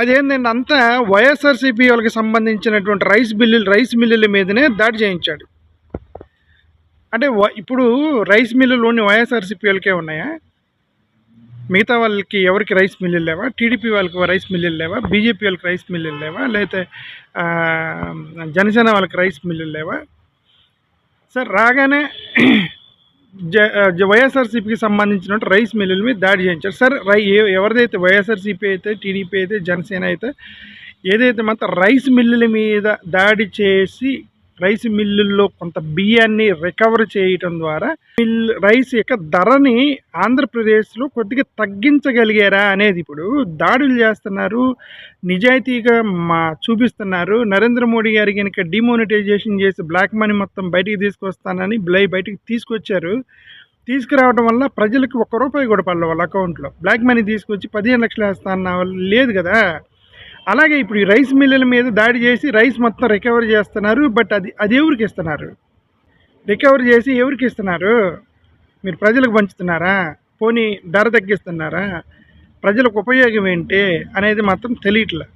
అదేంటంటే అంతా వైఎస్ఆర్సీపీ వాళ్ళకి సంబంధించినటువంటి రైస్ మిల్లుల మీదనే దాడి చేయించాడు. అంటే ఇప్పుడు రైస్ మిల్లులు ఓన్లీ వైఎస్ఆర్సీపీ వాళ్ళకే ఉన్నాయా? మిగతా వాళ్ళకి ఎవరికి రైస్ మిల్లులు లేవా? టీడీపీ వాళ్ళకి రైస్ మిల్లులు లేవా? బీజేపీ వాళ్ళకి రైస్ మిల్లులు లేవా? లేకపోతే జనసేన వాళ్ళకి రైస్ మిల్లులు లేవా? సార్ రాగానే వైఎస్ఆర్సీపీకి సంబంధించిన రైస్ మిల్లుల మీద దాడి చేయించారు. సార్ ఎవరిదైతే వైఎస్ఆర్సీపీ అయితే, టీడీపీ అయితే, జనసేన అయితే ఏదైతే మాత్రం రైస్ మిల్లుల మీద దాడి చేసి రైస్ మిల్లుల్లో కొంత బియ్యాన్ని రికవర్ చేయటం ద్వారా రైస్ యొక్క ధరని ఆంధ్రప్రదేశ్లో కొద్దిగా తగ్గించగలిగారా అనేది ఇప్పుడు దాడులు చేస్తున్నారు, నిజాయితీగా చూపిస్తున్నారు. నరేంద్ర మోడీ గారి కనుక డిమోనిటైజేషన్ చేసి బ్లాక్ మనీ మొత్తం బయటికి తీసుకొస్తానని బయటికి తీసుకొచ్చారు. తీసుకురావడం వల్ల ప్రజలకు ₹1 కూడా పడలేదు వాళ్ళ అకౌంట్లో. బ్లాక్ మనీ తీసుకొచ్చి 15 లక్షలు వేస్తా అన్న లేదు కదా. అలాగే ఇప్పుడు ఈ రైస్ మిల్లుల మీద దాడి చేసి రైస్ మొత్తం రికవర్ చేస్తున్నారు. బట్ అది ఎవరికి ఇస్తున్నారు? రికవర్ చేసి ఎవరికి ఇస్తున్నారు? మీరు ప్రజలకు పంచుతున్నారా? పోనీ ధర తగ్గిస్తున్నారా? ప్రజలకు ఉపయోగం ఏంటి అనేది మాత్రం తెలియట్లే.